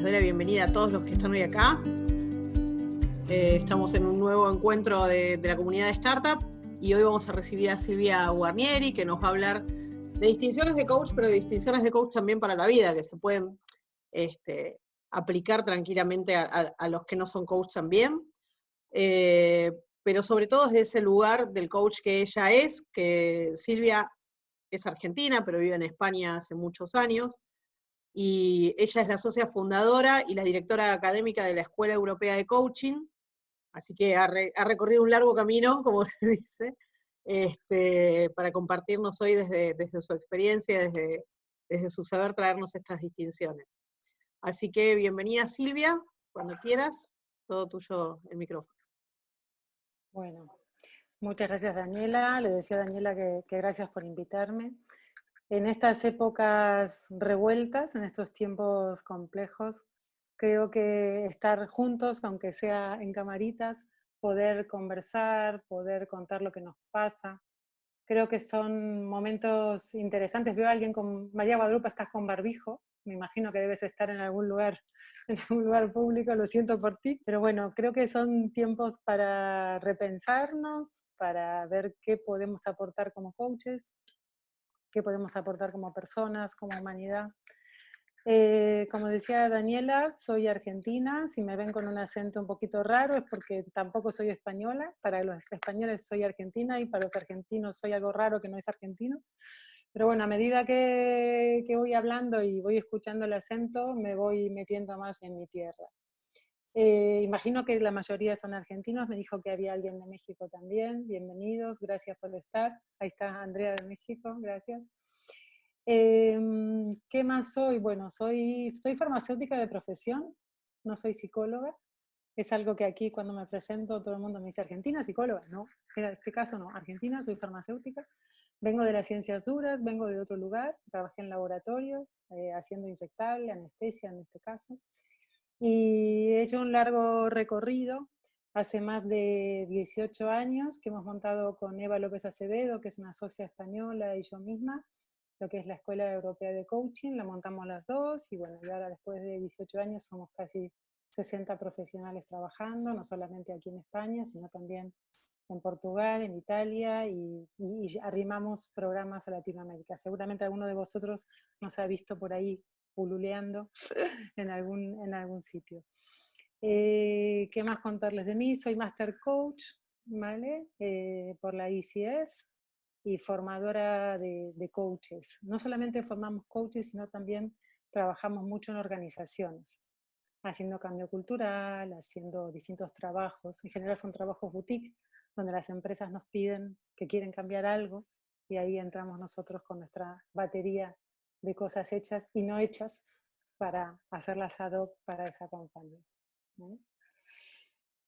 les doy la bienvenida a todos los que están hoy acá. Estamos en un nuevo encuentro de la comunidad de Startup y hoy vamos a recibir a Silvia Guarnieri, que nos va a hablar de distinciones de coach, pero de distinciones de coach también para la vida, que se pueden aplicar tranquilamente a los que no son coach también. Pero sobre todo desde ese lugar del coach que ella es, que Silvia es argentina, pero vive en España hace muchos años, y ella es la socia fundadora y la directora académica de la Escuela Europea de Coaching, así que ha recorrido un largo camino, como se dice, para compartirnos hoy desde su experiencia, desde su saber traernos estas distinciones. Así que bienvenida Silvia, cuando quieras, todo tuyo el micrófono. Bueno, muchas gracias Daniela, le decía a Daniela que gracias por invitarme. En estas épocas revueltas, en estos tiempos complejos, creo que estar juntos, aunque sea en camaritas, poder conversar, poder contar lo que nos pasa, creo que son momentos interesantes. Veo a alguien con, María Guadalupe, estás con barbijo, me imagino que debes estar en algún lugar público, lo siento por ti, pero bueno, creo que son tiempos para repensarnos, para ver qué podemos aportar como coaches, qué podemos aportar como personas, como humanidad. Como decía Daniela, soy argentina. Si me ven con un acento un poquito raro es porque tampoco soy española. Para los españoles soy argentina y para los argentinos soy algo raro que no es argentino. Pero bueno, a medida que voy hablando y voy escuchando el acento, me voy metiendo más en mi tierra. Imagino que la mayoría son argentinos. Me dijo que había alguien de México también. Bienvenidos, gracias por estar. Ahí está Andrea de México, gracias. ¿Qué más soy? Bueno, soy farmacéutica de profesión, no soy psicóloga. Es algo que aquí cuando me presento todo el mundo me dice, ¿Argentina, psicóloga? No, en este caso no, Argentina, soy farmacéutica. Vengo de las ciencias duras, vengo de otro lugar, trabajé en laboratorios, haciendo inyectable, anestesia en este caso. Y he hecho un largo recorrido, hace más de 18 años que hemos montado con Eva López Acevedo, que es una socia española, y yo misma, lo que es la Escuela Europea de Coaching, la montamos las dos, y bueno, y ahora después de 18 años somos casi 60 profesionales trabajando, no solamente aquí en España, sino también en Portugal, en Italia, y arrimamos programas a Latinoamérica. Seguramente alguno de vosotros nos ha visto por ahí pululeando en algún sitio. ¿Qué más contarles de mí? Soy Master Coach, ¿vale? Por la ICF, y formadora de coaches. No solamente formamos coaches, sino también trabajamos mucho en organizaciones, haciendo cambio cultural, haciendo distintos trabajos. En general son trabajos boutique, donde las empresas nos piden que quieren cambiar algo, y ahí entramos nosotros con nuestra batería de cosas hechas y no hechas para hacerlas ad hoc para esa compañía, ¿no?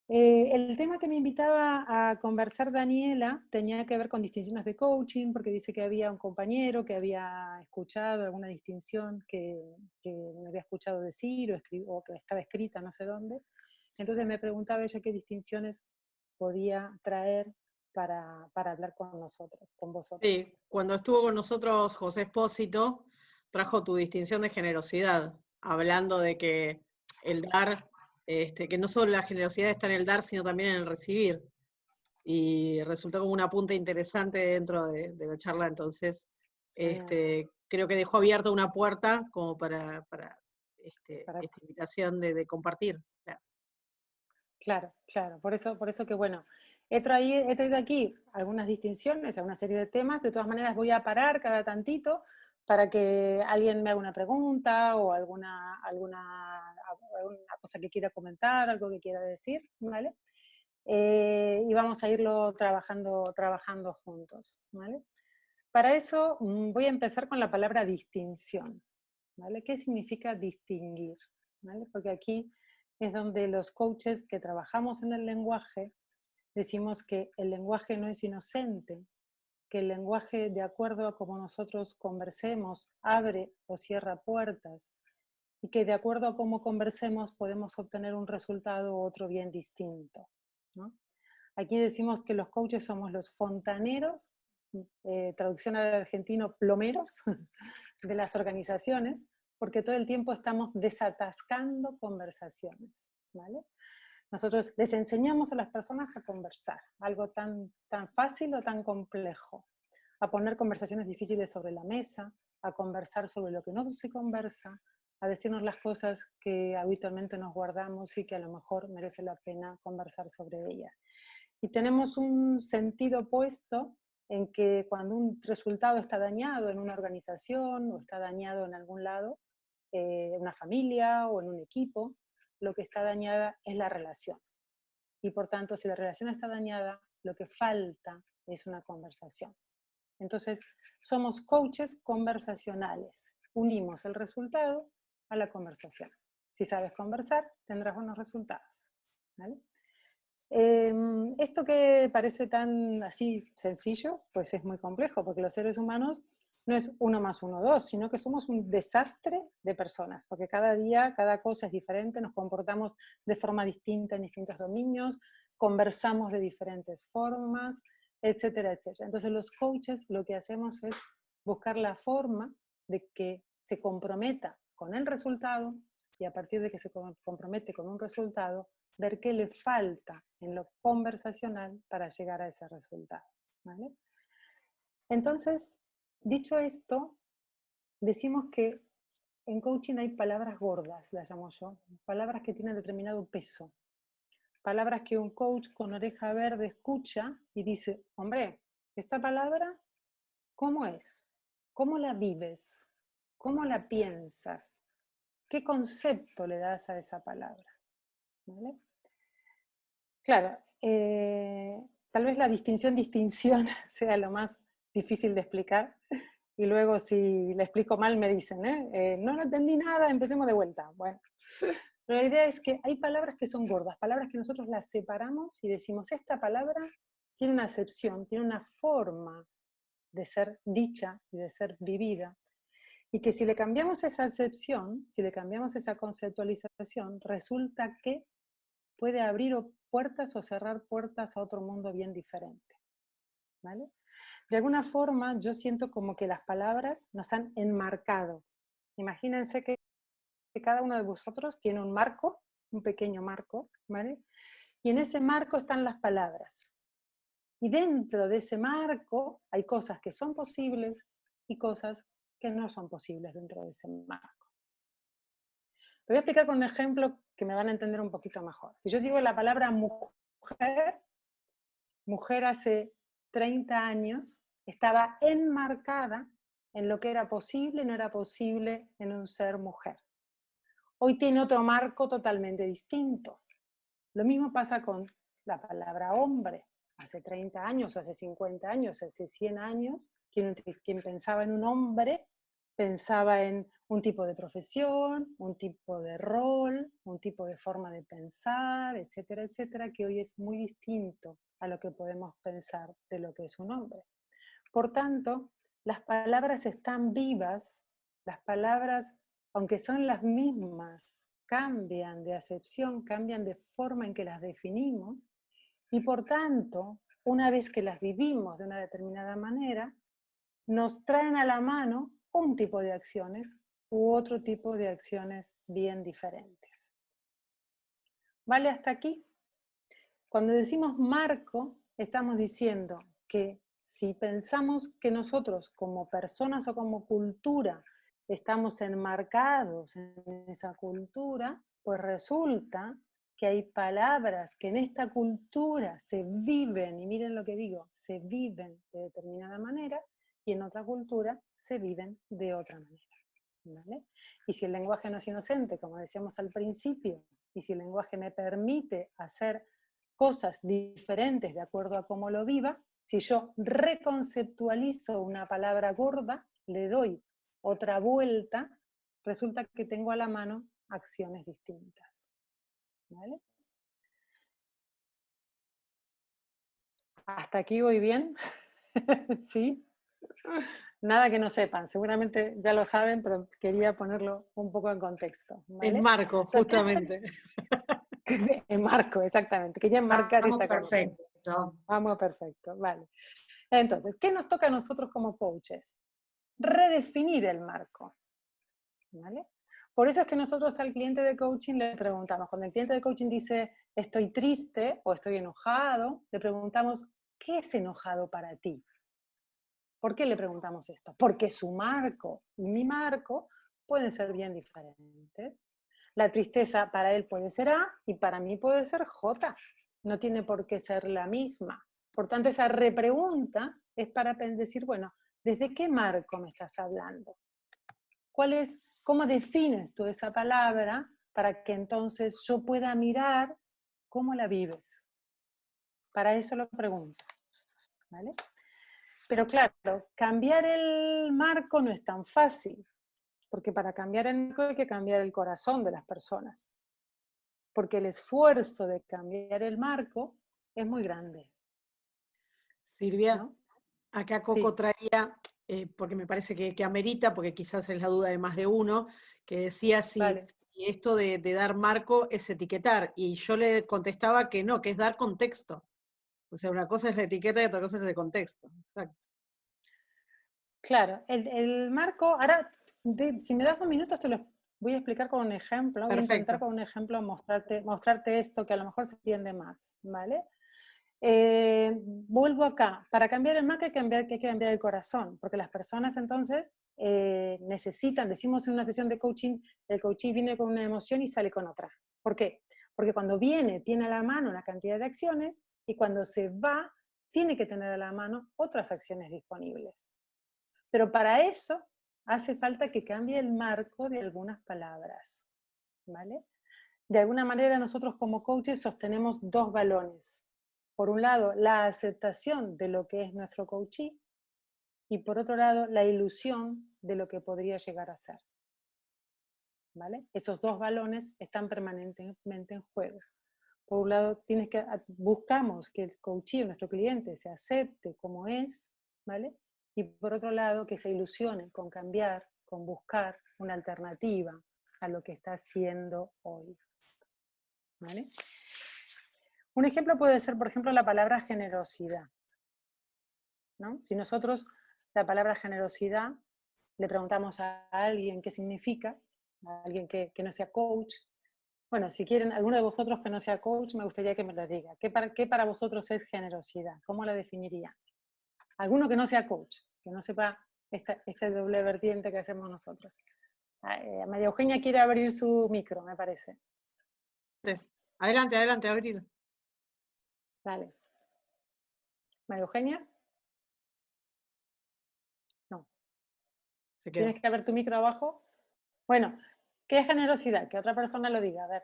El tema que me invitaba a conversar Daniela tenía que ver con distinciones de coaching, porque dice que había un compañero que había escuchado alguna distinción que me había escuchado decir o que estaba escrita no sé dónde. Entonces me preguntaba ella qué distinciones podía traer para hablar con nosotros, con vosotros. Sí, cuando estuvo con nosotros José Espósito, trajo tu distinción de generosidad, hablando de que el dar, que no solo la generosidad está en el dar, sino también en el recibir. Y resultó como un apunte interesante dentro de la charla, entonces creo que dejó abierta una puerta como para esta invitación de compartir. Claro, claro, por eso que bueno, he traído aquí algunas distinciones, una serie de temas. De todas maneras voy a parar cada tantito para que alguien me haga una pregunta o alguna cosa que quiera comentar, algo que quiera decir, ¿vale? Y vamos a irlo trabajando juntos, ¿vale? Para eso voy a empezar con la palabra distinción, ¿vale? ¿Qué significa distinguir? ¿Vale? Porque aquí es donde los coaches que trabajamos en el lenguaje decimos que el lenguaje no es inocente, que el lenguaje, de acuerdo a cómo nosotros conversemos, abre o cierra puertas, y que de acuerdo a cómo conversemos podemos obtener un resultado u otro bien distinto, ¿no? Aquí decimos que los coaches somos los fontaneros, traducción al argentino, plomeros, de las organizaciones, porque todo el tiempo estamos desatascando conversaciones, ¿vale? Nosotros les enseñamos a las personas a conversar, algo tan fácil o tan complejo, a poner conversaciones difíciles sobre la mesa, a conversar sobre lo que no se conversa, a decirnos las cosas que habitualmente nos guardamos y que a lo mejor merece la pena conversar sobre ellas. Y tenemos un sentido opuesto en que cuando un resultado está dañado en una organización o está dañado en algún lado, en una familia o en un equipo, lo que está dañada es la relación. Y por tanto, si la relación está dañada, lo que falta es una conversación. Entonces, somos coaches conversacionales. Unimos el resultado a la conversación. Si sabes conversar, tendrás buenos resultados, ¿vale? Esto que parece tan así sencillo, pues es muy complejo, porque los seres humanos no es 1 más 1, 2, sino que somos un desastre de personas, porque cada día, cada cosa es diferente, nos comportamos de forma distinta en distintos dominios, conversamos de diferentes formas, etcétera, etcétera. Entonces los coaches lo que hacemos es buscar la forma de que se comprometa con el resultado y a partir de que se compromete con un resultado, ver qué le falta en lo conversacional para llegar a ese resultado, ¿vale? Entonces, dicho esto, decimos que en coaching hay palabras gordas, las llamo yo, palabras que tienen determinado peso, palabras que un coach con oreja verde escucha y dice, hombre, esta palabra, ¿cómo es? ¿Cómo la vives? ¿Cómo la piensas? ¿Qué concepto le das a esa palabra? ¿Vale? Claro, tal vez la distinción sea lo más difícil de explicar y luego si le explico mal me dicen, no entendí nada, empecemos de vuelta. Bueno, pero la idea es que hay palabras que son gordas, palabras que nosotros las separamos y decimos, esta palabra tiene una acepción, tiene una forma de ser dicha y de ser vivida, y que si le cambiamos esa acepción, si le cambiamos esa conceptualización, resulta que puede abrir puertas o cerrar puertas a otro mundo bien diferente, ¿vale? De alguna forma yo siento como que las palabras nos han enmarcado. Imagínense que cada uno de vosotros tiene un marco, un pequeño marco, ¿vale? Y en ese marco están las palabras. Y dentro de ese marco hay cosas que son posibles y cosas que no son posibles dentro de ese marco. Lo voy a explicar con un ejemplo que me van a entender un poquito mejor. Si yo digo la palabra mujer hace 30 años estaba enmarcada en lo que era posible y no era posible en un ser mujer. Hoy tiene otro marco totalmente distinto. Lo mismo pasa con la palabra hombre. Hace 30 años, hace 50 años, hace 100 años, quien pensaba en un hombre pensaba en un tipo de profesión, un tipo de rol, un tipo de forma de pensar, etcétera, etcétera, que hoy es muy distinto a lo que podemos pensar de lo que es un hombre. Por tanto, las palabras están vivas, las palabras, aunque son las mismas, cambian de acepción, cambian de forma en que las definimos, y por tanto, una vez que las vivimos de una determinada manera, nos traen a la mano un tipo de acciones u otro tipo de acciones bien diferentes. ¿Vale hasta aquí? Cuando decimos marco, estamos diciendo que si pensamos que nosotros como personas o como cultura estamos enmarcados en esa cultura, pues resulta que hay palabras que en esta cultura se viven, y miren lo que digo, se viven de determinada manera, y en otra cultura se viven de otra manera, ¿vale? Y si el lenguaje no es inocente, como decíamos al principio, y si el lenguaje me permite hacer cosas diferentes de acuerdo a cómo lo viva, si yo reconceptualizo una palabra gorda, le doy otra vuelta, resulta que tengo a la mano acciones distintas, ¿vale? ¿Hasta aquí voy bien? ¿Sí? Nada que no sepan, seguramente ya lo saben, pero quería ponerlo un poco en contexto, ¿vale? En marco, justamente. En marco, exactamente. Quería enmarcar esta conversación. Perfecto. Vamos, perfecto, vale. Entonces, ¿qué nos toca a nosotros como coaches? Redefinir el marco. ¿vale? Por eso es que nosotros al cliente de coaching le preguntamos, cuando el cliente de coaching dice estoy triste o estoy enojado, le preguntamos, ¿qué es enojado para ti? ¿Por qué le preguntamos esto? Porque su marco y mi marco pueden ser bien diferentes. La tristeza para él puede ser A y para mí puede ser J. No tiene por qué ser la misma. Por tanto, esa repregunta es para decir, bueno, ¿desde qué marco me estás hablando? ¿Cómo defines tú esa palabra para que entonces yo pueda mirar cómo la vives? Para eso lo pregunto, ¿vale? Pero claro, cambiar el marco no es tan fácil, porque para cambiar el marco hay que cambiar el corazón de las personas, porque el esfuerzo de cambiar el marco es muy grande, Silvia, ¿no? acá Coco Sí, traía, porque me parece que amerita, porque quizás es la duda de más de uno, que decía vale. si esto de dar marco es etiquetar, y yo le contestaba que no, que es dar contexto. O sea, una cosa es la etiqueta y otra cosa es el contexto. Exacto. Claro, el marco, ahora, si me das 2 minutos, te lo voy a explicar con un ejemplo. Voy a intentar Perfecto. con un ejemplo mostrarte esto que a lo mejor se entiende más, ¿vale? Vuelvo acá. Para cambiar el marco hay que cambiar el corazón, porque las personas entonces necesitan, decimos en una sesión de coaching, el coachee viene con una emoción y sale con otra. ¿Por qué? Porque cuando viene, tiene a la mano una cantidad de acciones y cuando se va, tiene que tener a la mano otras acciones disponibles. Pero para eso hace falta que cambie el marco de algunas palabras, ¿vale? De alguna manera nosotros como coaches sostenemos 2 balones. Por un lado, la aceptación de lo que es nuestro coachee y por otro lado, la ilusión de lo que podría llegar a ser, ¿vale? Esos 2 balones están permanentemente en juego. Por un lado, buscamos que el coachee, nuestro cliente, se acepte como es, ¿vale? Y por otro lado, que se ilusione con cambiar, con buscar una alternativa a lo que está haciendo hoy, ¿vale? Un ejemplo puede ser, por ejemplo, la palabra generosidad, ¿no? Si nosotros la palabra generosidad le preguntamos a alguien qué significa, a alguien que no sea coach, bueno, si quieren, alguno de vosotros que no sea coach, me gustaría que me lo diga. ¿Qué para vosotros es generosidad? ¿Cómo la definiría? Alguno que no sea coach, que no sepa esta doble vertiente que hacemos nosotros. María Eugenia quiere abrir su micro, me parece. Adelante, adelante, Abril. Vale. María Eugenia, no. Se ¿Tienes quedó. que abrir tu micro abajo? Bueno, ¿qué es generosidad? Que otra persona lo diga, a ver.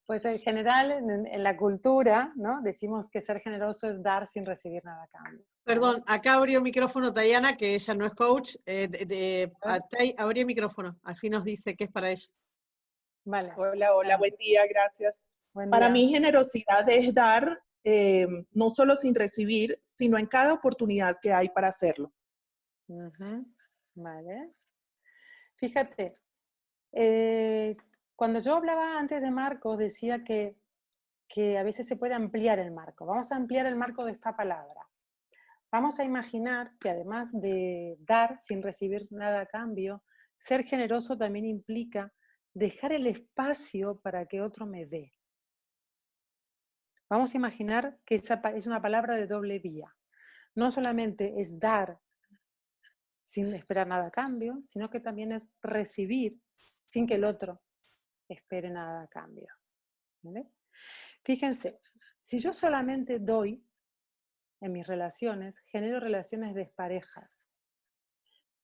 Pues en general, en la cultura, ¿no? Decimos que ser generoso es dar sin recibir nada a cambio, ¿vale? Perdón, acá abrió micrófono Tayana, que ella no es coach. A ver, Abrió micrófono, así nos dice que es para ella. vale, Hola, hola, dale. buen día, gracias. Buen Para día. mí generosidad es dar no solo sin recibir, sino en cada oportunidad que hay para hacerlo. Ujú, vale. Fíjate, cuando yo hablaba antes de marco, decía que a veces se puede ampliar el marco. Vamos a ampliar el marco de esta palabra. Vamos a imaginar que además de dar sin recibir nada a cambio, ser generoso también implica dejar el espacio para que otro me dé. Vamos a imaginar que esa es una palabra de doble vía. No solamente es dar sin esperar nada a cambio, sino que también es recibir sin que el otro espere nada a cambio. ¿Vale? Fíjense, si yo solamente doy en mis relaciones, genero relaciones desparejas,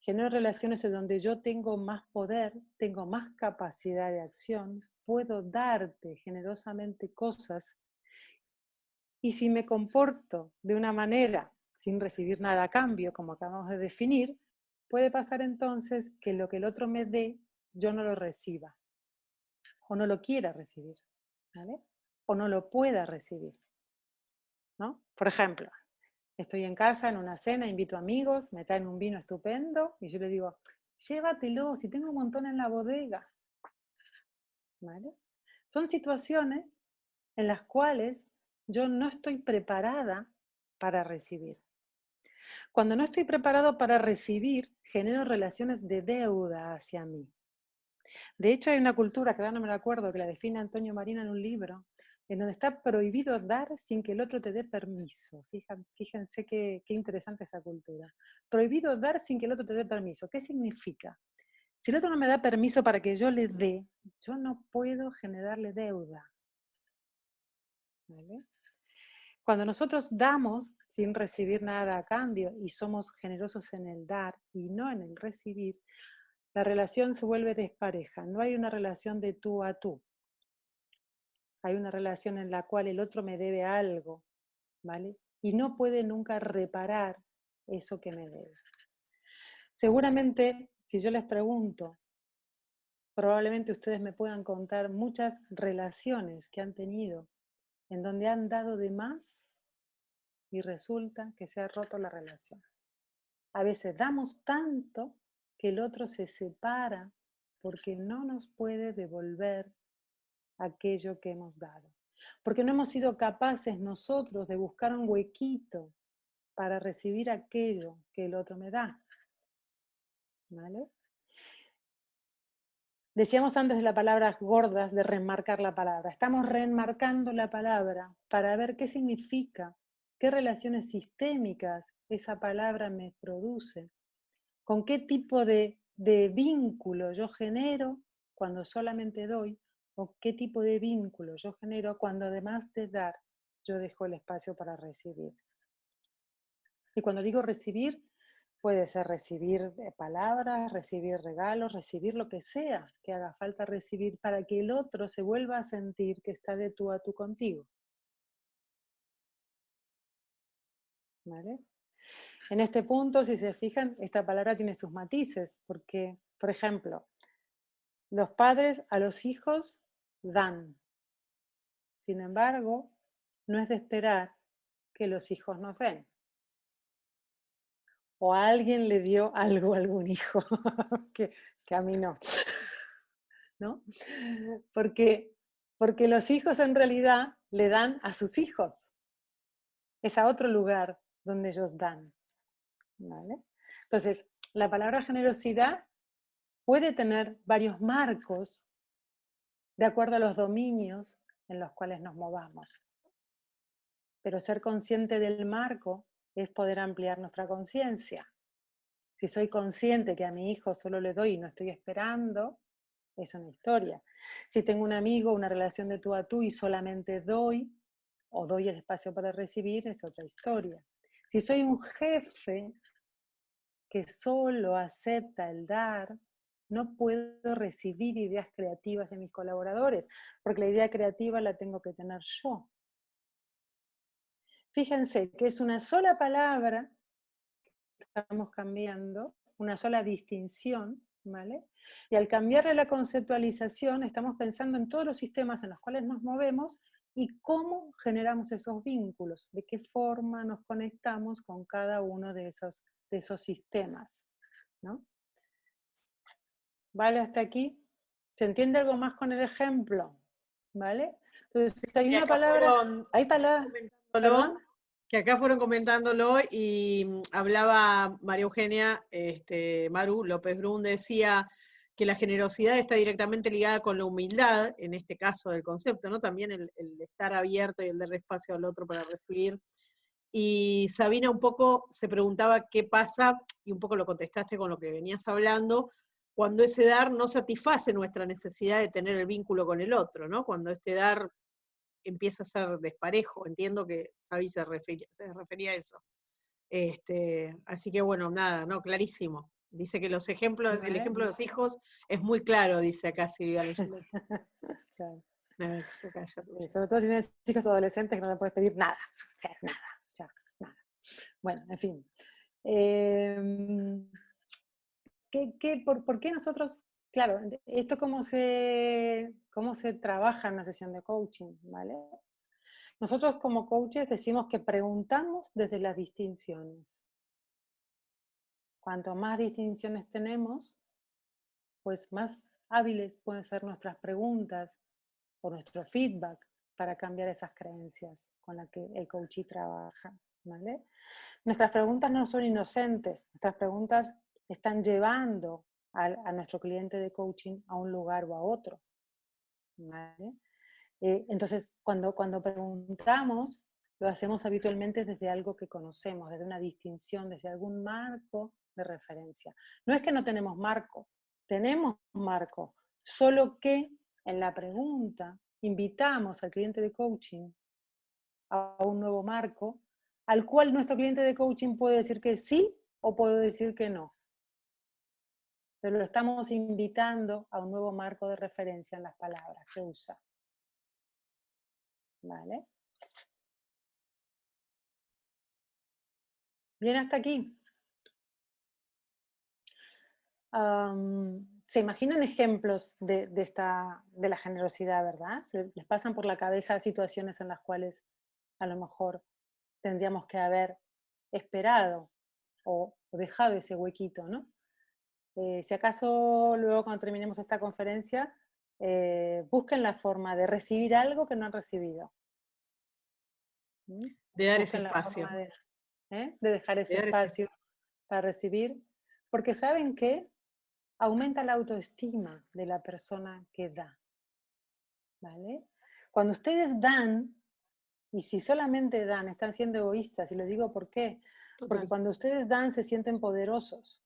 genero relaciones en donde yo tengo más poder, tengo más capacidad de acción, puedo darte generosamente cosas y si me comporto de una manera sin recibir nada a cambio, como acabamos de definir, puede pasar entonces que lo que el otro me dé, yo no lo reciba o no lo quiera recibir, ¿vale? O no lo pueda recibir, ¿no? Por ejemplo, estoy en casa, en una cena, invito amigos, me traen un vino estupendo y yo le digo, llévatelo, si tengo un montón en la bodega, ¿vale? Son situaciones en las cuales yo no estoy preparada para recibir. Cuando no estoy preparado para recibir, genero relaciones de deuda hacia mí. De hecho, hay una cultura, que ahora no me la acuerdo, que la define Antonio Marina en un libro, en donde está prohibido dar sin que el otro te dé permiso. Fíjense qué interesante esa cultura. Prohibido dar sin que el otro te dé permiso. ¿Qué significa? Si el otro no me da permiso para que yo le dé, yo no puedo generarle deuda. ¿Vale? Cuando nosotros damos sin recibir nada a cambio y somos generosos en el dar y no en el recibir, la relación se vuelve despareja. No hay una relación de tú a tú. Hay una relación en la cual el otro me debe algo, ¿vale? Y no puede nunca reparar eso que me debe. Seguramente, si yo les pregunto, probablemente ustedes me puedan contar muchas relaciones que han tenido en donde han dado de más y resulta que se ha roto la relación. A veces damos tanto que el otro se separa porque no nos puede devolver aquello que hemos dado. Porque no hemos sido capaces nosotros de buscar un huequito para recibir aquello que el otro me da. ¿Vale? Decíamos antes de la palabra gordas, de remarcar la palabra. Estamos remarcando la palabra para ver qué significa, qué relaciones sistémicas esa palabra me produce, con qué tipo de vínculo yo genero cuando solamente doy, o qué tipo de vínculo yo genero cuando además de dar, yo dejo el espacio para recibir. Y cuando digo recibir, puede ser recibir palabras, recibir regalos, recibir lo que sea que haga falta recibir para que el otro se vuelva a sentir que está de tú a tú contigo. ¿Vale? En este punto, si se fijan, esta palabra tiene sus matices, porque, por ejemplo, los padres a los hijos dan. Sin embargo, no es de esperar que los hijos nos den. O a alguien le dio algo a algún hijo, que a mí no. ¿No? Porque los hijos en realidad le dan a sus hijos. Es a otro lugar donde ellos dan. ¿Vale? Entonces, la palabra generosidad puede tener varios marcos de acuerdo a los dominios en los cuales nos movamos. Pero ser consciente del marco es poder ampliar nuestra conciencia. Si soy consciente que a mi hijo solo le doy y no estoy esperando, es una historia. Si tengo un amigo, una relación de tú a tú y solamente doy, o doy el espacio para recibir, es otra historia. Si soy un jefe que solo acepta el dar, no puedo recibir ideas creativas de mis colaboradores, porque la idea creativa la tengo que tener yo. Fíjense que es una sola palabra que estamos cambiando, una sola distinción, ¿vale? Y al cambiarle la conceptualización, estamos pensando en todos los sistemas en los cuales nos movemos y cómo generamos esos vínculos, de qué forma nos conectamos con cada uno de esos sistemas, ¿no? ¿Vale? Hasta aquí. ¿Se entiende algo más con el ejemplo? ¿Vale? Entonces, hay una palabra... Hay palabras... ¿Perdón? Que acá fueron comentándolo y hablaba María Eugenia, Maru López Brun decía que la generosidad está directamente ligada con la humildad, en este caso del concepto, ¿no? También el estar abierto y el dar espacio al otro para recibir. Y Sabina un poco se preguntaba qué pasa, y un poco lo contestaste con lo que venías hablando, cuando ese dar no satisface nuestra necesidad de tener el vínculo con el otro, ¿no? Cuando este dar empieza a ser desparejo. Entiendo que Sabi se refería a eso. Así que bueno, nada, no, clarísimo. Dice que los ejemplos, el ejemplo de los hijos es muy claro, dice acá Silvia. Claro. Sí, sobre todo si tienes hijos adolescentes que no le puedes pedir nada. O sea, nada, ya, nada. Bueno, en fin. ¿Por qué nosotros, claro, esto cómo se trabaja en una sesión de coaching, ¿vale? Nosotros como coaches decimos que preguntamos desde las distinciones. Cuanto más distinciones tenemos, pues más hábiles pueden ser nuestras preguntas o nuestro feedback para cambiar esas creencias con las que el coachee trabaja. ¿vale? Nuestras preguntas no son inocentes, nuestras preguntas están llevando a nuestro cliente de coaching a un lugar o a otro, ¿vale? Entonces, cuando preguntamos, lo hacemos habitualmente desde algo que conocemos, desde una distinción, desde algún marco de referencia. No es que no tenemos marco, tenemos marco, solo que en la pregunta invitamos al cliente de coaching a un nuevo marco, al cual nuestro cliente de coaching puede decir que sí o puede decir que no. Pero lo estamos invitando a un nuevo marco de referencia en las palabras que usa. ¿Vale? Bien hasta aquí. ¿Se imaginan ejemplos de la generosidad, verdad? ¿Les pasan por la cabeza situaciones en las cuales a lo mejor tendríamos que haber esperado o dejado ese huequito, ¿no? Si acaso luego cuando terminemos esta conferencia, busquen la forma de recibir algo que no han recibido. De dar ese Busquen la espacio. forma de dejar ese De dar espacio para recibir, porque ¿saben qué? Aumenta la autoestima de la persona que da, ¿vale? Cuando ustedes dan, y si solamente dan, están siendo egoístas, y les digo por qué. Total. Porque cuando ustedes dan se sienten poderosos.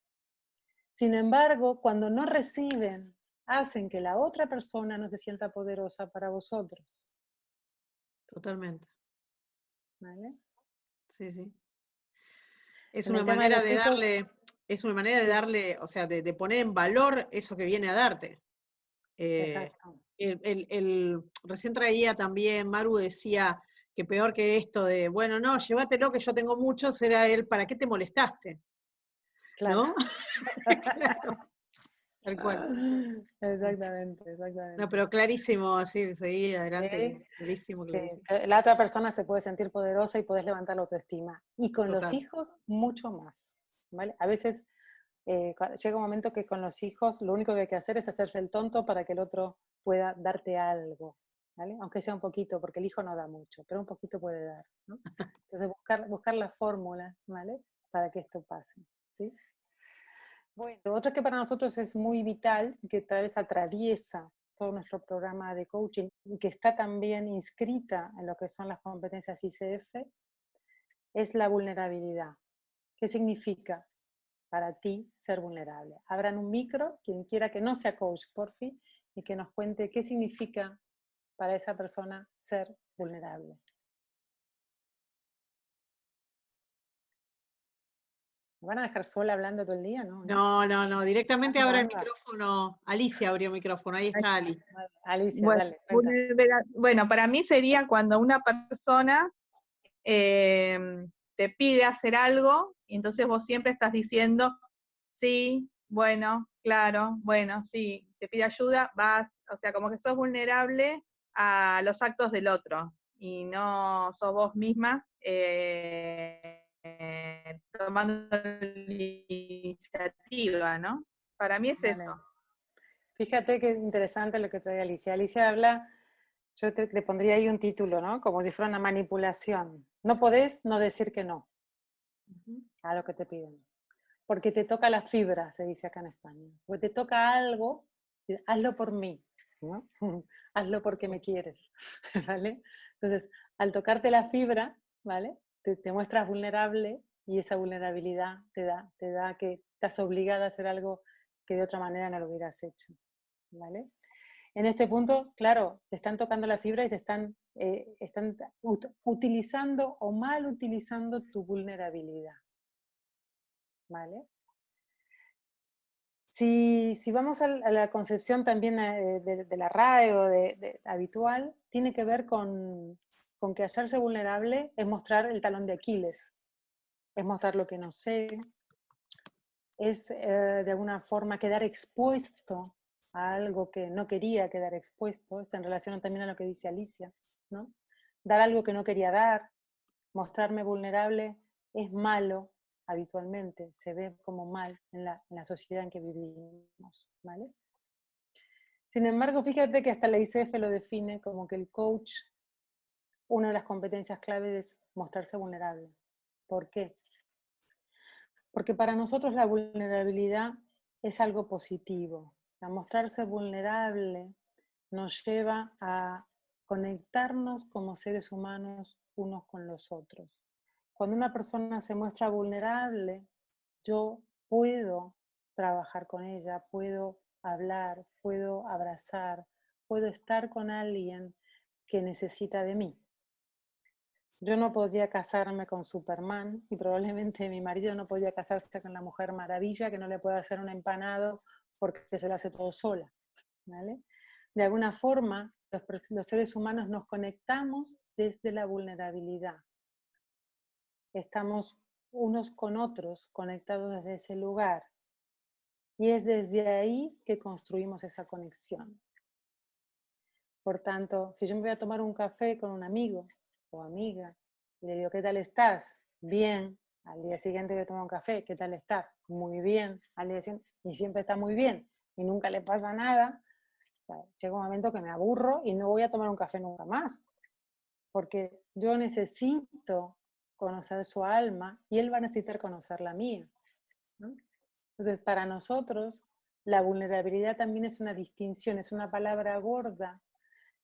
Sin embargo, cuando no reciben, hacen que la otra persona no se sienta poderosa para vosotros. Totalmente. ¿Vale? Sí, sí. Es En una el tema de manera los de hijos, darle, o sea, de poner en valor eso que viene a darte. exacto. Recién traía también, Maru decía que peor que esto de, bueno, no, llévatelo que yo tengo muchos, era él, ¿para qué te molestaste? Claro. ¿No? Claro, tal cual. Exactamente. No, pero clarísimo, así, seguí adelante, Sí, clarísimo, sí. clarísimo. La otra persona se puede sentir poderosa y puedes levantar la autoestima. Y con los Total. hijos, mucho más. ¿Vale? A veces llega un momento que con los hijos lo único que hay que hacer es hacerse el tonto para que el otro pueda darte algo. ¿Vale? Aunque sea un poquito, porque el hijo no da mucho, pero un poquito puede dar, ¿no? Entonces buscar la fórmula, ¿vale? Para que esto pase, ¿sí? Bueno, otro que para nosotros es muy vital, que tal vez atraviesa todo nuestro programa de coaching y que está también inscrita en lo que son las competencias ICF, es la vulnerabilidad. ¿Qué significa para ti ser vulnerable? Abran un micro, quien quiera que no sea coach, por fin, y que nos cuente qué significa para esa persona ser vulnerable. ¿Me van a dejar sola hablando todo el día? No, directamente abre el micrófono. Alicia abrió micrófono, ahí está Ali. Alicia, bueno, dale, cuenta. bueno, para mí sería cuando una persona te pide hacer algo y entonces vos siempre estás diciendo, sí, bueno, claro, bueno, sí, te pide ayuda, vas, o sea, como que sos vulnerable a los actos del otro y no sos vos misma tomando la iniciativa, ¿no? Para mí es Vale. eso. Fíjate qué interesante lo que trae Alicia. Alicia habla, yo te pondría ahí un título, ¿no? Como si fuera una manipulación. No podés no decir que no a lo que te piden. Porque te toca la fibra, se dice acá en España. Porque te toca algo, hazlo por mí, ¿no? Hazlo porque me quieres, ¿vale? Entonces, al tocarte la fibra, ¿vale? Te muestras vulnerable y esa vulnerabilidad te da que estás obligada a hacer algo que de otra manera no lo hubieras hecho, ¿vale? En este punto, claro, te están tocando la fibra y te están utilizando o mal utilizando tu vulnerabilidad, ¿vale? Si vamos a la concepción también de la RAE o habitual, tiene que ver con que hacerse vulnerable es mostrar el talón de Aquiles, es mostrar lo que no sé, es de alguna forma quedar expuesto a algo que no quería quedar expuesto, es en relación también a lo que dice Alicia, ¿no? Dar algo que no quería dar, mostrarme vulnerable es malo habitualmente, se ve como mal en la sociedad en que vivimos, ¿vale? Sin embargo, fíjate que hasta la ICF lo define como que el coach, una de las competencias clave es mostrarse vulnerable. ¿Por qué? Porque para nosotros la vulnerabilidad es algo positivo. A mostrarse vulnerable nos lleva a conectarnos como seres humanos unos con los otros. Cuando una persona se muestra vulnerable, yo puedo trabajar con ella, puedo hablar, puedo abrazar, puedo estar con alguien que necesita de mí. Yo no podía casarme con Superman y probablemente mi marido no podía casarse con la Mujer Maravilla que no le puede hacer un empanado porque se lo hace todo sola, ¿vale? De alguna forma, los seres humanos nos conectamos desde la vulnerabilidad. Estamos unos con otros conectados desde ese lugar y es desde ahí que construimos esa conexión. Por tanto, si yo me voy a tomar un café con un amigo o amiga y le digo, ¿qué tal estás? Bien. Al día siguiente voy a tomar un café, ¿qué tal estás? Muy bien. Al día siguiente, y siempre está muy bien y nunca le pasa nada. O sea, llega un momento que me aburro y no voy a tomar un café nunca más, porque yo necesito conocer su alma y él va a necesitar conocer la mía, ¿no? Entonces, para nosotros, la vulnerabilidad también es una distinción, es una palabra gorda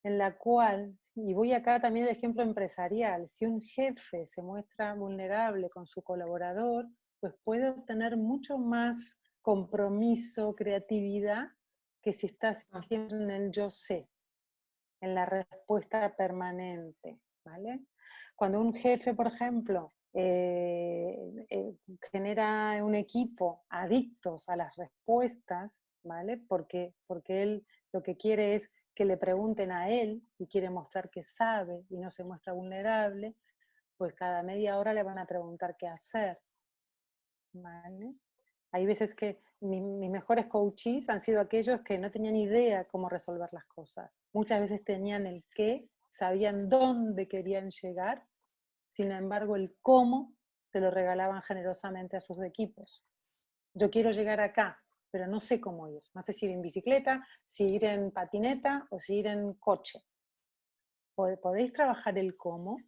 en la cual, y voy acá también el ejemplo empresarial, si un jefe se muestra vulnerable con su colaborador, pues puede obtener mucho más compromiso, creatividad, que si está siempre en el yo sé, en la respuesta permanente, ¿vale? Cuando un jefe, por ejemplo, genera un equipo adictos a las respuestas, ¿vale? Porque él lo que quiere es que le pregunten a él y quiere mostrar que sabe y no se muestra vulnerable, pues cada media hora le van a preguntar qué hacer, ¿vale? Hay veces que mis mejores coaches han sido aquellos que no tenían idea cómo resolver las cosas. Muchas veces tenían el qué, sabían dónde querían llegar, sin embargo el cómo se lo regalaban generosamente a sus equipos. Yo quiero llegar acá, pero no sé cómo ir. No sé si ir en bicicleta, si ir en patineta o si ir en coche. ¿Podéis trabajar el cómo?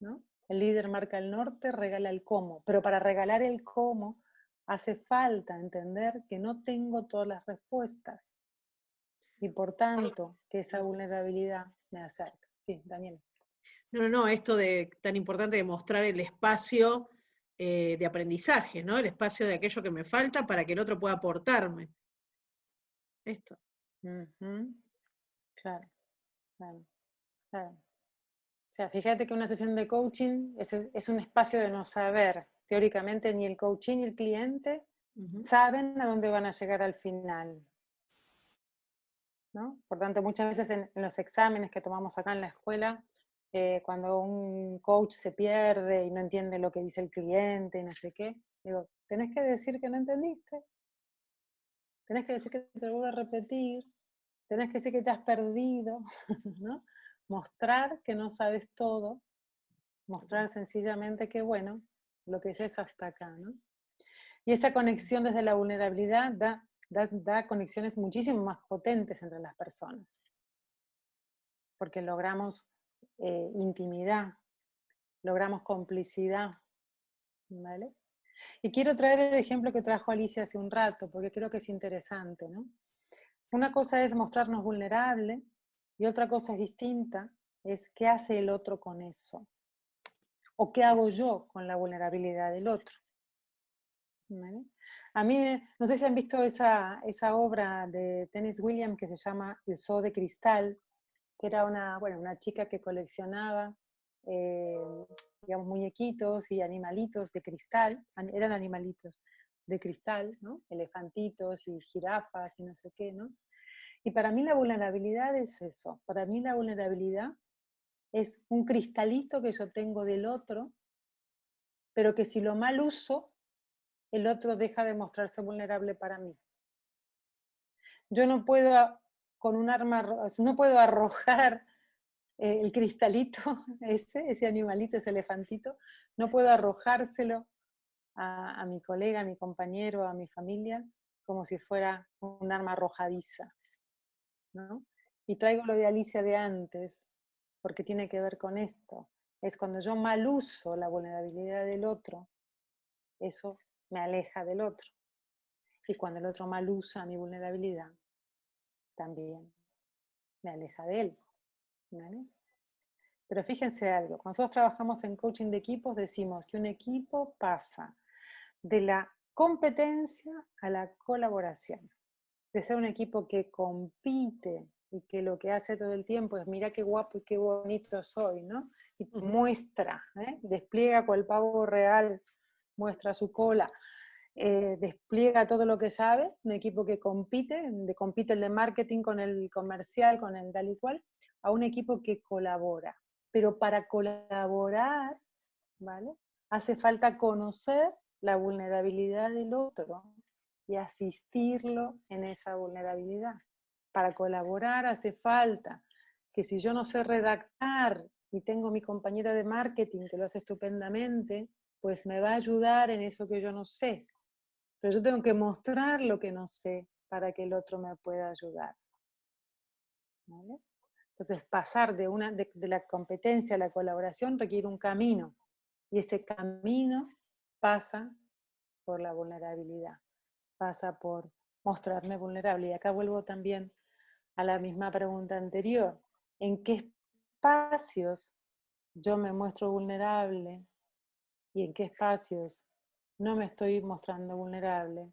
¿No? El líder marca el norte, regala el cómo. Pero para regalar el cómo hace falta entender que no tengo todas las respuestas. Y por tanto, que esa vulnerabilidad me acerca. Sí, Daniel. No, esto de tan importante de mostrar el espacio de aprendizaje, ¿no? El espacio de aquello que me falta para que el otro pueda aportarme. Esto. Claro, claro, claro. O sea, fíjate que una sesión de coaching es un espacio de no saber. Teóricamente ni el coaching ni el cliente saben a dónde van a llegar al final, ¿no? Por tanto, muchas veces en los exámenes que tomamos acá en la escuela, cuando un coach se pierde y no entiende lo que dice el cliente y no sé qué, digo, tenés que decir que no entendiste, tenés que decir que te lo vuelvo a repetir, tenés que decir que te has perdido, ¿no? Mostrar que no sabes todo, mostrar sencillamente que, bueno, lo que es hasta acá, ¿no? Y esa conexión desde la vulnerabilidad da conexiones muchísimo más potentes entre las personas, porque logramos intimidad, logramos complicidad, ¿vale? Y quiero traer el ejemplo que trajo Alicia hace un rato, porque creo que es interesante, ¿no? Una cosa es mostrarnos vulnerables y otra cosa es distinta, es qué hace el otro con eso, o qué hago yo con la vulnerabilidad del otro. ¿Vale? A mí, no sé si han visto esa obra de Tennessee Williams que se llama El Zoo de Cristal, que era una chica que coleccionaba, digamos, muñequitos y animalitos de cristal, eran animalitos de cristal, ¿no? Elefantitos y jirafas y no sé qué, ¿no? Y para mí la vulnerabilidad es eso, para mí la vulnerabilidad es un cristalito que yo tengo del otro, pero que si lo mal uso, el otro deja de mostrarse vulnerable para mí. Yo no puedo con un arma, no puedo arrojar el cristalito, ese animalito, ese elefantito, no puedo arrojárselo a mi colega, a mi compañero, a mi familia, como si fuera un arma arrojadiza, ¿no? Y traigo lo de Alicia de antes, porque tiene que ver con esto. Es cuando yo mal uso la vulnerabilidad del otro, eso me aleja del otro. Y cuando el otro mal usa mi vulnerabilidad, también me aleja de él. ¿Vale? Pero fíjense algo, cuando nosotros trabajamos en coaching de equipos, decimos que un equipo pasa de la competencia a la colaboración. De ser un equipo que compite y que lo que hace todo el tiempo es mira qué guapo y qué bonito soy, ¿no? Y muestra, despliega cual pavo real, muestra su cola, despliega todo lo que sabe, un equipo que compite el de marketing con el comercial, con el tal y cual, a un equipo que colabora. Pero para colaborar, ¿vale? Hace falta conocer la vulnerabilidad del otro y asistirlo en esa vulnerabilidad. Para colaborar hace falta que si yo no sé redactar y tengo mi compañera de marketing que lo hace estupendamente, pues me va a ayudar en eso que yo no sé. Pero yo tengo que mostrar lo que no sé para que el otro me pueda ayudar. ¿Vale? Entonces, pasar de la competencia a la colaboración requiere un camino. Y ese camino pasa por la vulnerabilidad, pasa por mostrarme vulnerable. Y acá vuelvo también a la misma pregunta anterior. ¿En qué espacios yo me muestro vulnerable y en qué espacios no me estoy mostrando vulnerable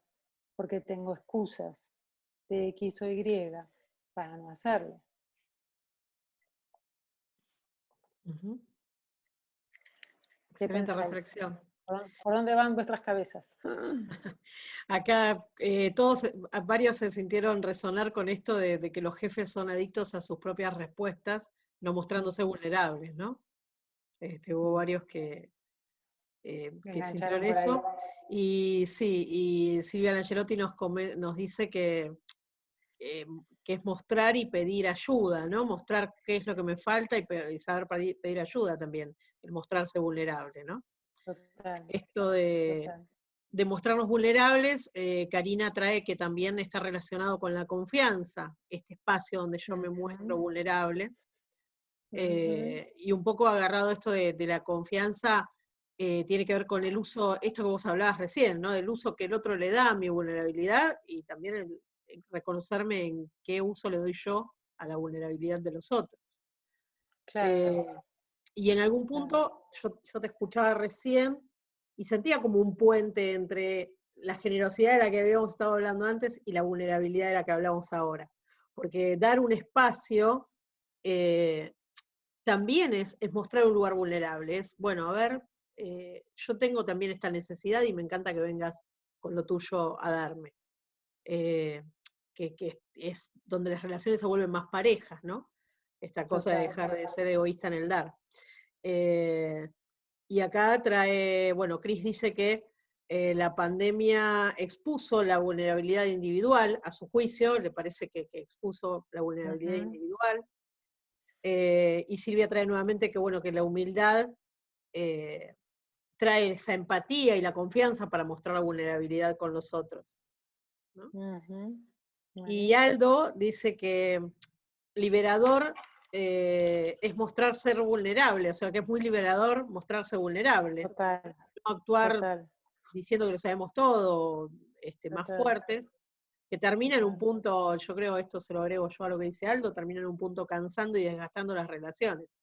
porque tengo excusas de X o Y para no hacerlo? Excelente reflexión. ¿Por dónde van vuestras cabezas? Acá varios se sintieron resonar con esto de que los jefes son adictos a sus propias respuestas, no mostrándose vulnerables, ¿no? Hubo varios que sintieron eso. Y sí, y Silvia Langelotti nos dice que es mostrar y pedir ayuda, ¿no? Mostrar qué es lo que me falta y saber pedir ayuda también, el mostrarse vulnerable, ¿no? Total, Esto de mostrarnos vulnerables, Karina trae que también está relacionado con la confianza, este espacio donde yo me muestro vulnerable. Y un poco agarrado esto de la confianza, tiene que ver con el uso, esto que vos hablabas recién, ¿no? Del uso que el otro le da a mi vulnerabilidad y también el reconocerme en qué uso le doy yo a la vulnerabilidad de los otros. claro. Y en algún punto, yo te escuchaba recién y sentía como un puente entre la generosidad de la que habíamos estado hablando antes y la vulnerabilidad de la que hablamos ahora. Porque dar un espacio también es mostrar un lugar vulnerable. Es, bueno, a ver, yo tengo también esta necesidad y me encanta que vengas con lo tuyo a darme. Que es donde las relaciones se vuelven más parejas, ¿no? Esta cosa de dejar de ser egoísta en el dar. Y acá trae, bueno, Cris dice que la pandemia expuso la vulnerabilidad individual, a su juicio, le parece que expuso la vulnerabilidad individual. Y Silvia trae nuevamente que, bueno, que la humildad trae esa empatía y la confianza para mostrar la vulnerabilidad con los otros, ¿no? Y Aldo dice que liberador es mostrar ser vulnerable, o sea que es muy liberador mostrarse vulnerable. Total. No actuar diciendo que lo sabemos todo, más fuertes, que termina en un punto, yo creo, esto se lo agrego yo a lo que dice Aldo, termina en un punto cansando y desgastando las relaciones.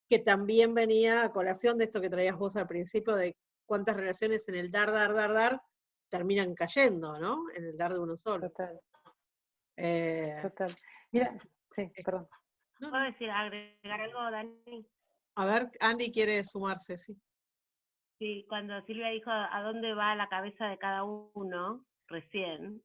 Que también venía a colación de esto que traías vos al principio, de cuántas relaciones en el dar, terminan cayendo, ¿no? En el dar de uno solo. Total. Total. Mira, sí, perdón. ¿Puedo decir, agregar algo, Dani? A ver, Andy quiere sumarse, sí. Sí, cuando Silvia dijo a dónde va la cabeza de cada uno, recién,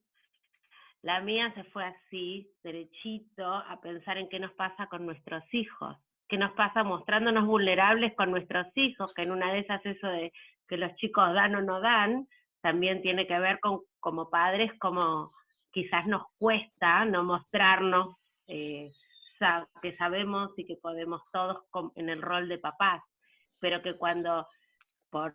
la mía se fue así, derechito, a pensar en qué nos pasa con nuestros hijos, qué nos pasa mostrándonos vulnerables con nuestros hijos, que en una de esas eso de que los chicos dan o no dan, también tiene que ver con como padres, como quizás nos cuesta no mostrarnos que sabemos y que podemos todos en el rol de papás, pero que cuando, por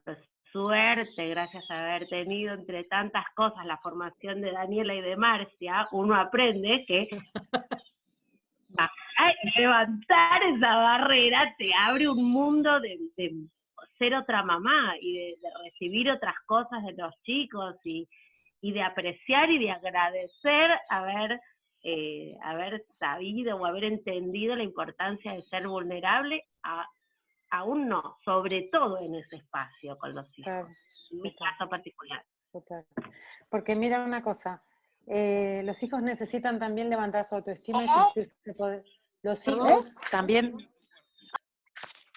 suerte, gracias a haber tenido entre tantas cosas la formación de Daniela y de Marcia, uno aprende que bajar levantar esa barrera te abre un mundo de ser otra mamá y de recibir otras cosas de los chicos y de apreciar y de agradecer haber sabido o haber entendido la importancia de ser vulnerable, aún no, sobre todo en ese espacio con los hijos, Claro, en mi caso particular. total. Porque mira una cosa, los hijos necesitan también levantar su autoestima y sentirse poder. Los Perdón. hijos también.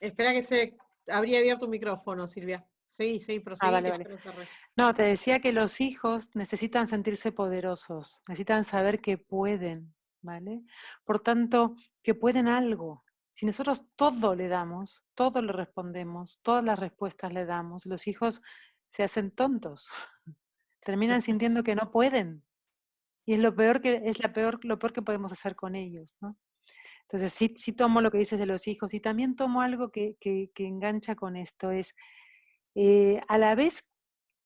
Espera que se habría abierto un micrófono, Silvia. Seguí, proseguí. Vale, que vale. ya lo cerré. No, te decía que los hijos necesitan sentirse poderosos, necesitan saber que pueden, ¿vale? Por tanto, que pueden algo. Si nosotros todo le damos, todo le respondemos, todas las respuestas le damos, los hijos se hacen tontos, terminan sintiendo que no pueden. Y es lo peor que podemos hacer con ellos, ¿no? Entonces sí tomo lo que dices de los hijos y también tomo algo que engancha con esto, es a la vez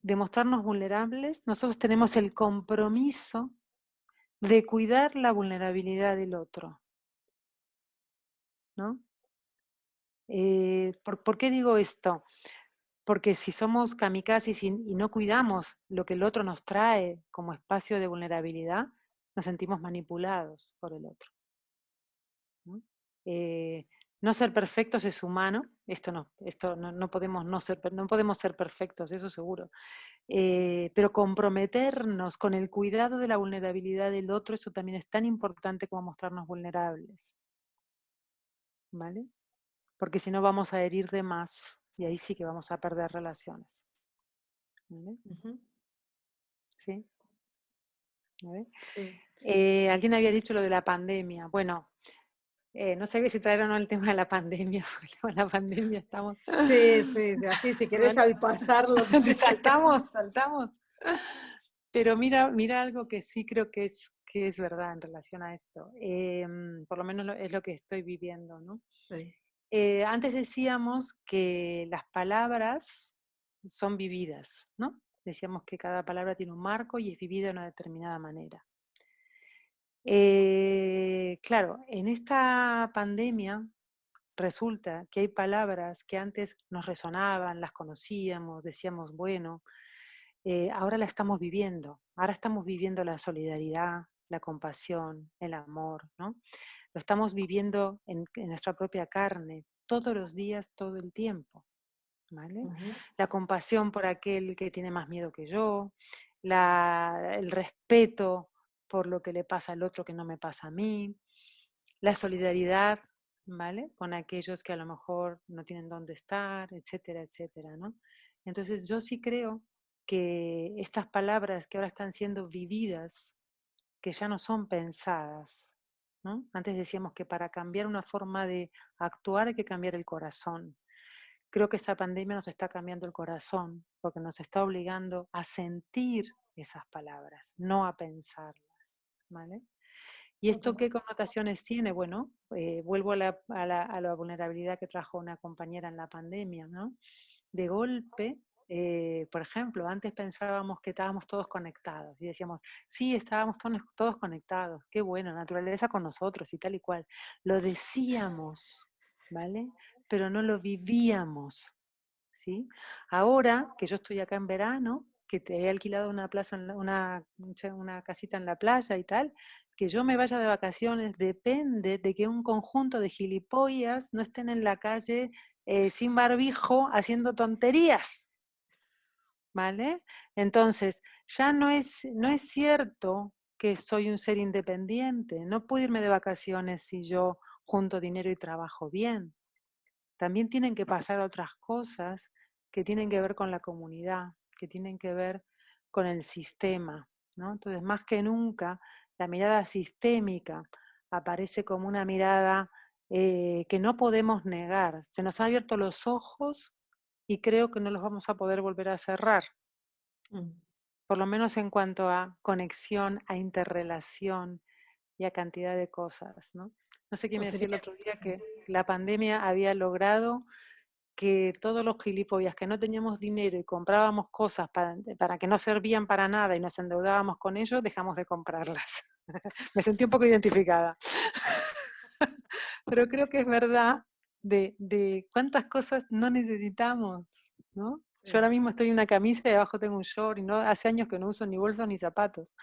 de mostrarnos vulnerables, nosotros tenemos el compromiso de cuidar la vulnerabilidad del otro, ¿no? ¿Por qué digo esto? Porque si somos kamikazes y no cuidamos lo que el otro nos trae como espacio de vulnerabilidad, nos sentimos manipulados por el otro, ¿no? No ser perfectos es humano, no podemos ser perfectos, eso seguro. Pero comprometernos con el cuidado de la vulnerabilidad del otro, eso también es tan importante como mostrarnos vulnerables, ¿vale? Porque si no vamos a herir de más y ahí sí que vamos a perder relaciones, ¿vale? Ujú. ¿Sí? ¿Vale? Sí. Alguien había dicho lo de la pandemia. Bueno, no sabía si traer o no el tema de la pandemia, porque con la pandemia estamos... Sí, así si querés al pasarlo. saltamos. Pero mira algo que sí creo que es verdad en relación a esto. Por lo menos es lo que estoy viviendo, ¿no? Sí. Antes decíamos que las palabras son vividas, ¿no? Decíamos que cada palabra tiene un marco y es vivida de una determinada manera. Claro, en esta pandemia resulta que hay palabras que antes nos resonaban, las conocíamos, decíamos, bueno, ahora la estamos viviendo. Ahora estamos viviendo la solidaridad, la compasión, el amor, ¿no? Lo estamos viviendo en nuestra propia carne, todos los días, todo el tiempo, ¿vale? Uh-huh. La compasión por aquel que tiene más miedo que yo, el respeto por lo que le pasa al otro que no me pasa a mí, la solidaridad, ¿vale? Con aquellos que a lo mejor no tienen dónde estar, etcétera, etcétera, ¿no? Entonces yo sí creo que estas palabras que ahora están siendo vividas, que ya no son pensadas, ¿no? Antes decíamos que para cambiar una forma de actuar hay que cambiar el corazón. Creo que esta pandemia nos está cambiando el corazón, porque nos está obligando a sentir esas palabras, no a pensarlas, ¿vale? ¿Y esto qué connotaciones tiene? Bueno, vuelvo a la vulnerabilidad que trajo una compañera en la pandemia, ¿no? De golpe, por ejemplo, antes pensábamos que estábamos todos conectados y decíamos, sí, estábamos todos conectados, qué bueno, naturaleza con nosotros y tal y cual. Lo decíamos, ¿vale? Pero no lo vivíamos, ¿sí? Ahora que yo estoy acá en verano, que te he alquilado una plaza, una casita en la playa y tal, que yo me vaya de vacaciones depende de que un conjunto de gilipollas no estén en la calle sin barbijo haciendo tonterías, ¿vale? Entonces, ya no es cierto que soy un ser independiente, no puedo irme de vacaciones si yo junto dinero y trabajo bien. También tienen que pasar otras cosas que tienen que ver con la comunidad, que tienen que ver con el sistema, ¿no? Entonces, más que nunca, la mirada sistémica aparece como una mirada que no podemos negar. Se nos han abierto los ojos y creo que no los vamos a poder volver a cerrar. Por lo menos en cuanto a conexión, a interrelación y a cantidad de cosas, ¿no? No sé quién me decía el otro día que la pandemia había logrado que todos los gilipollas que no teníamos dinero y comprábamos cosas para que no servían para nada y nos endeudábamos con ellos, dejamos de comprarlas. Me sentí un poco identificada. pero creo que es verdad de cuántas cosas no necesitamos, ¿no? Yo ahora mismo estoy en una camisa y debajo tengo un short, y no, hace años que no uso ni bolsos ni zapatos.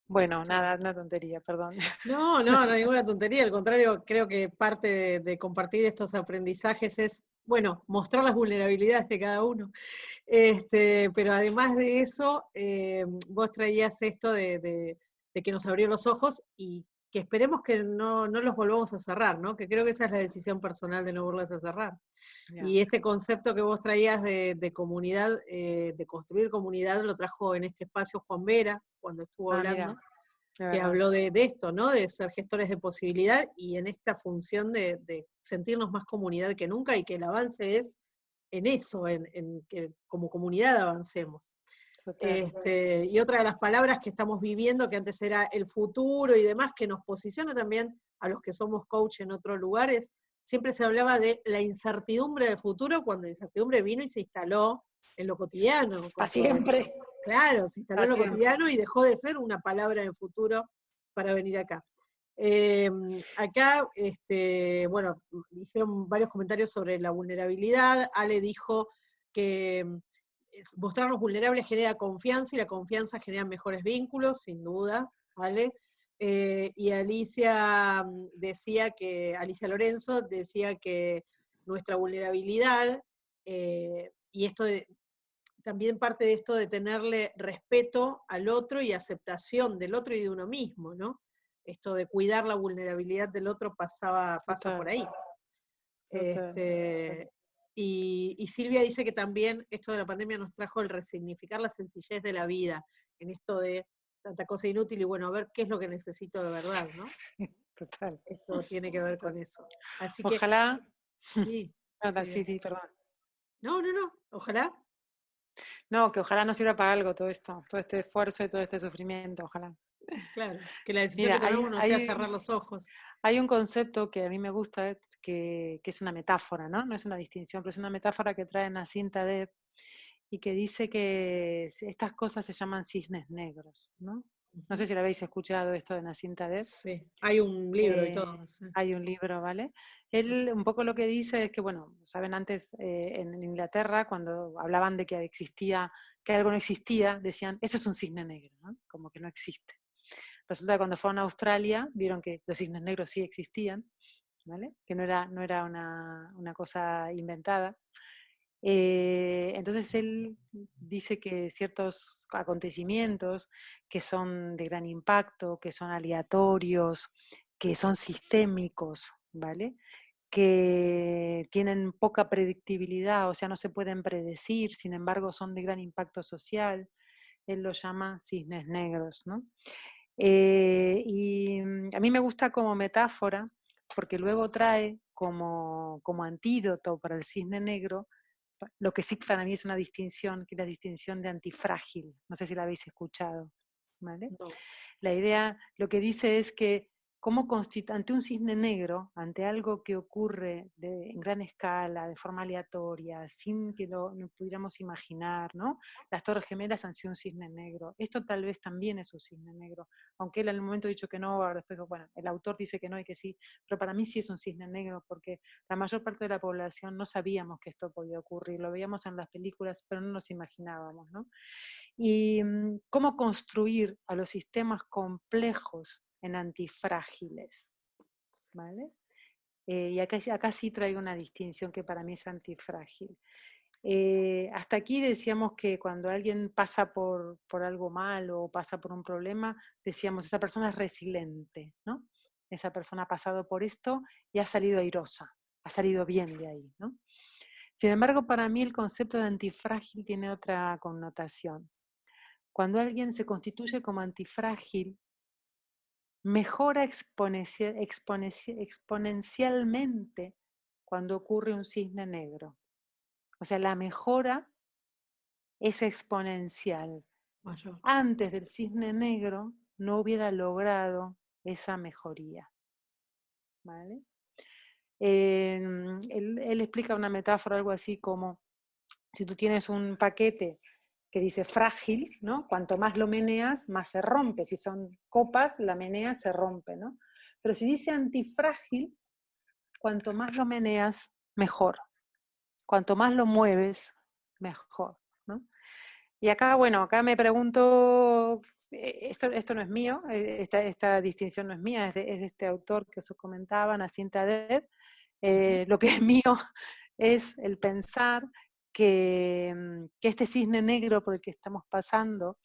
Bueno, nada, una tontería, perdón. No, no hay ninguna tontería, al contrario, creo que parte de compartir estos aprendizajes es, bueno, mostrar las vulnerabilidades de cada uno. Pero además de eso, vos traías esto de que nos abrió los ojos y que esperemos que no los volvamos a cerrar, ¿no? Que creo que esa es la decisión personal de no volverse a cerrar. Yeah. Y este concepto que vos traías de comunidad, de construir comunidad, lo trajo en este espacio Juan Vera, cuando estuvo hablando. Mira, Que habló de esto, ¿no? De ser gestores de posibilidad y en esta función de sentirnos más comunidad que nunca y que el avance es en eso, en que como comunidad avancemos. Y otra de las palabras que estamos viviendo, que antes era el futuro y demás, que nos posiciona también a los que somos coach en otros lugares, siempre se hablaba de la incertidumbre del futuro, cuando la incertidumbre vino y se instaló en lo cotidiano. Para siempre. Claro, se instaló en lo cotidiano y dejó de ser una palabra en el futuro para venir acá. Acá, bueno, dijeron varios comentarios sobre la vulnerabilidad. Ale dijo que mostrarnos vulnerables genera confianza y la confianza genera mejores vínculos, sin duda, ¿vale? Y Alicia Alicia Lorenzo decía que nuestra vulnerabilidad, y esto también parte de esto de tenerle respeto al otro y aceptación del otro y de uno mismo, ¿no? Esto de cuidar la vulnerabilidad del otro pasa por ahí. Y Silvia dice que también esto de la pandemia nos trajo el resignificar la sencillez de la vida, en esto de tanta cosa inútil y bueno, a ver qué es lo que necesito de verdad, ¿no? Total. Esto tiene que ver con eso. Así ojalá. Sí, sí, perdón. No, ojalá. No, que ojalá nos sirva para algo todo esto, todo este esfuerzo y todo este sufrimiento, ojalá. Claro, que la decisión que tomamos no sea cerrar los ojos. Hay un concepto que a mí me gusta, que es una metáfora, ¿no? No es una distinción, pero es una metáfora que trae Nassim Taleb y que dice que estas cosas se llaman cisnes negros, ¿no? No sé si lo habéis escuchado esto de Nassim Taleb. Sí, hay un libro y todo. Sí. Hay un libro, ¿vale? Él un poco lo que dice es que, bueno, saben, antes en Inglaterra, cuando hablaban de que algo no existía, decían, eso es un cisne negro, ¿no? Como que no existe. Resulta que cuando fueron a Australia, vieron que los cisnes negros sí existían, ¿vale? Que no era una cosa inventada. Entonces él dice que ciertos acontecimientos que son de gran impacto, que son aleatorios, que son sistémicos, ¿vale? Que tienen poca predictibilidad, o sea, no se pueden predecir, sin embargo son de gran impacto social, él lo llama cisnes negros, ¿no? Y a mí me gusta como metáfora, porque luego trae como antídoto para el cisne negro lo que sí para mí es una distinción, que es la distinción de antifrágil. No sé si la habéis escuchado, ¿vale? No. La idea, lo que dice es que ante un cisne negro, ante algo que ocurre en gran escala, de forma aleatoria, sin que no pudiéramos imaginar, ¿no? Las Torres Gemelas han sido un cisne negro. Esto tal vez también es un cisne negro, aunque él en el momento ha dicho que no, ahora después, bueno, el autor dice que no y que sí, pero para mí sí es un cisne negro, porque la mayor parte de la población no sabíamos que esto podía ocurrir, lo veíamos en las películas, pero no nos imaginábamos, ¿no? Y cómo construir a los sistemas complejos en antifrágiles, ¿vale? Y acá sí traigo una distinción que para mí es antifrágil. Hasta aquí decíamos que cuando alguien pasa por algo malo o pasa por un problema, decíamos, esa persona es resiliente, ¿no? Esa persona ha pasado por esto y ha salido airosa, ha salido bien de ahí, ¿no? Sin embargo, para mí el concepto de antifrágil tiene otra connotación. Cuando alguien se constituye como antifrágil, mejora exponencialmente cuando ocurre un cisne negro. O sea, la mejora es exponencial. Mayor. Antes del cisne negro no hubiera logrado esa mejoría. ¿Vale? Él explica una metáfora, algo así como, si tú tienes un paquete que dice frágil, ¿no? Cuanto más lo meneas, más se rompe. Si son copas, la menea se rompe, ¿no? Pero si dice antifrágil, cuanto más lo meneas, mejor. Cuanto más lo mueves, mejor, ¿no? Y acá, bueno, acá me pregunto, esto no es mío, esta distinción no es mía, es de este autor que os comentaba, Nassim Taleb. Lo que es mío es el pensar que este cisne negro por el que estamos pasando,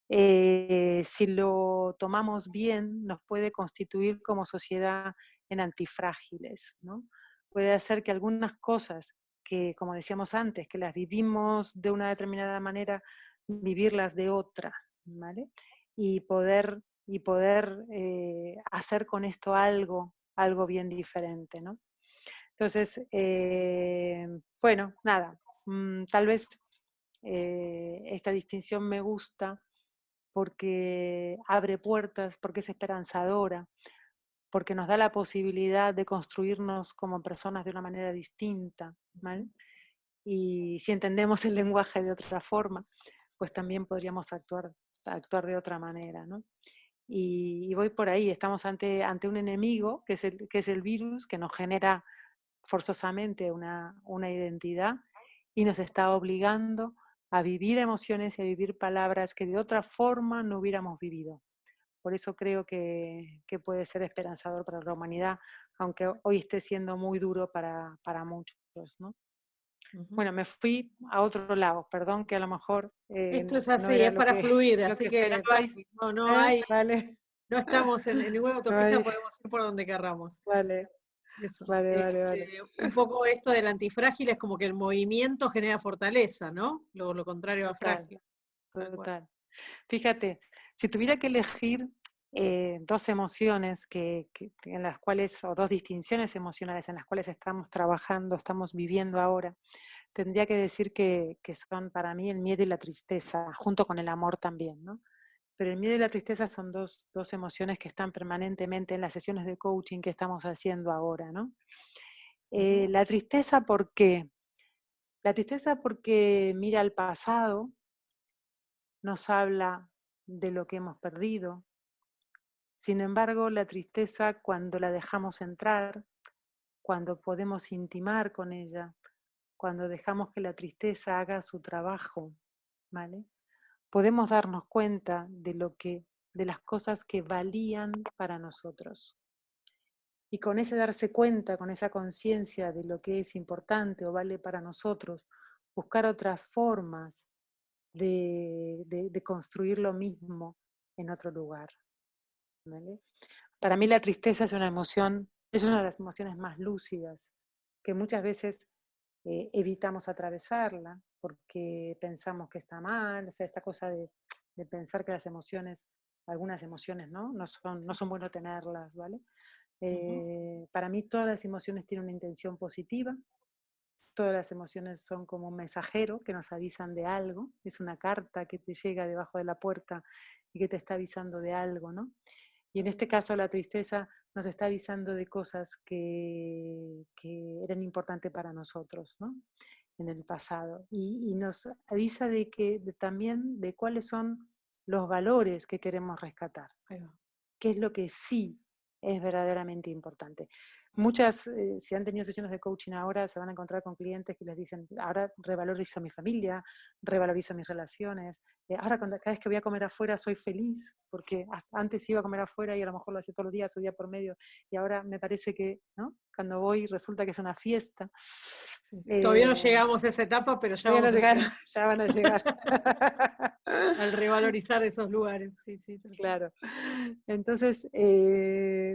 si lo tomamos bien, nos puede constituir como sociedad en antifrágiles, ¿no? Puede hacer que algunas cosas que, como decíamos antes, que las vivimos de una determinada manera, vivirlas de otra, ¿vale? Y poder hacer con esto algo bien diferente, ¿no? Entonces, bueno, nada, tal vez esta distinción me gusta porque abre puertas, porque es esperanzadora, porque nos da la posibilidad de construirnos como personas de una manera distinta, ¿vale? Y si entendemos el lenguaje de otra forma, pues también podríamos actuar de otra manera, ¿no? Y voy por ahí, estamos ante un enemigo, que es el virus, que nos genera forzosamente una identidad y nos está obligando a vivir emociones y a vivir palabras que de otra forma no hubiéramos vivido. Por eso creo que puede ser esperanzador para la humanidad, aunque hoy esté siendo muy duro para muchos, ¿no? Bueno, me fui a otro lado, perdón que a lo mejor Esto es no así, era es para fluir, lo así que que esperabais. tranqui, no hay, Vale, no estamos en ninguna autopista, vale, podemos ir por donde querramos. vale, Eso. vale. Un poco esto del antifrágil es como que el movimiento genera fortaleza, ¿no? Lo contrario a Total, frágil. Tal cual. total. Fíjate, si tuviera que elegir dos emociones en las cuales, o dos distinciones emocionales en las cuales estamos trabajando, estamos viviendo ahora, tendría que decir que son para mí el miedo y la tristeza, junto con el amor también, ¿no? Pero el miedo y la tristeza son dos emociones que están permanentemente en las sesiones de coaching que estamos haciendo ahora, ¿no? La tristeza, ¿por qué? La tristeza porque mira al pasado, nos habla de lo que hemos perdido. Sin embargo, la tristeza, cuando la dejamos entrar, cuando podemos intimar con ella, cuando dejamos que la tristeza haga su trabajo, ¿vale? Podemos darnos cuenta de las cosas que valían para nosotros. Y con ese darse cuenta, con esa conciencia de lo que es importante o vale para nosotros, buscar otras formas de construir lo mismo en otro lugar, ¿vale? Para mí la tristeza es una emoción, es una de las emociones más lúcidas, que muchas veces evitamos atravesarla porque pensamos que está mal, o sea, esta cosa de pensar que las emociones, algunas emociones, ¿no? No son bueno tenerlas, ¿vale? Para mí todas las emociones tienen una intención positiva, todas las emociones son como un mensajero que nos avisan de algo, es una carta que te llega debajo de la puerta y que te está avisando de algo, ¿no? Y en este caso la tristeza nos está avisando de cosas que eran importantes para nosotros, ¿no? En el pasado. Y nos avisa también de cuáles son los valores que queremos rescatar. ¿Qué es lo que sí es verdaderamente importante? Muchas, si han tenido sesiones de coaching ahora, se van a encontrar con clientes que les dicen, ahora revalorizo mi familia, revalorizo mis relaciones, ahora cada vez que voy a comer afuera soy feliz, porque antes iba a comer afuera y a lo mejor lo hacía todos los días o día por medio, y ahora me parece que, ¿no? Cuando voy resulta que es una fiesta. Todavía no llegamos a esa etapa, pero ya vamos a llegar. Ya van a llegar. Al revalorizar esos lugares, sí. Claro. Entonces,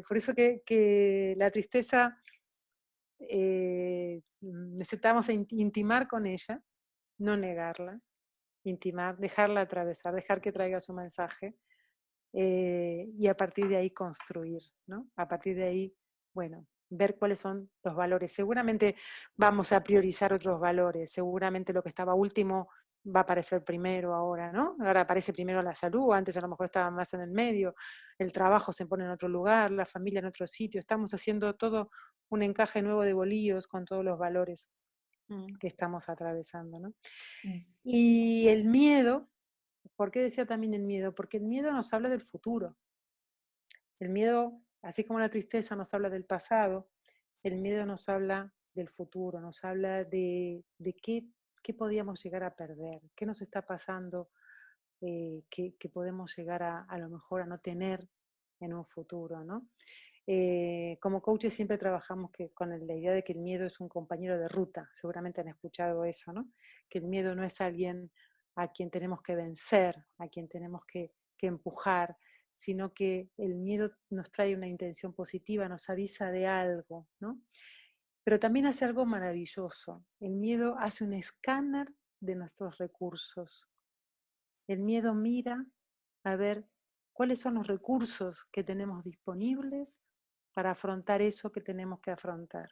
por eso que la tristeza necesitamos intimar con ella, no negarla, intimar, dejarla atravesar, dejar que traiga su mensaje y a partir de ahí construir, ¿no? A partir de ahí, bueno, ver cuáles son los valores. Seguramente vamos a priorizar otros valores, seguramente lo que estaba último va a aparecer primero ahora, ¿no? Ahora aparece primero la salud, antes a lo mejor estaba más en el medio, el trabajo se pone en otro lugar, la familia en otro sitio, estamos haciendo todo un encaje nuevo de bolillos con todos los valores que estamos atravesando, ¿no? Y el miedo, ¿por qué decía también el miedo? Porque el miedo nos habla del futuro. El miedo, así como la tristeza nos habla del pasado, El miedo nos habla del futuro, nos habla de qué podíamos llegar a perder, qué nos está pasando, que podemos llegar a lo mejor a no tener en un futuro, ¿no? Como coaches siempre trabajamos con la idea de que el miedo es un compañero de ruta, seguramente han escuchado eso, ¿no? Que el miedo no es alguien a quien tenemos que vencer, a quien tenemos que empujar, sino que el miedo nos trae una intención positiva, nos avisa de algo, ¿no? Pero también hace algo maravilloso. El miedo hace un escáner de nuestros recursos. El miedo mira a ver cuáles son los recursos que tenemos disponibles para afrontar eso que tenemos que afrontar.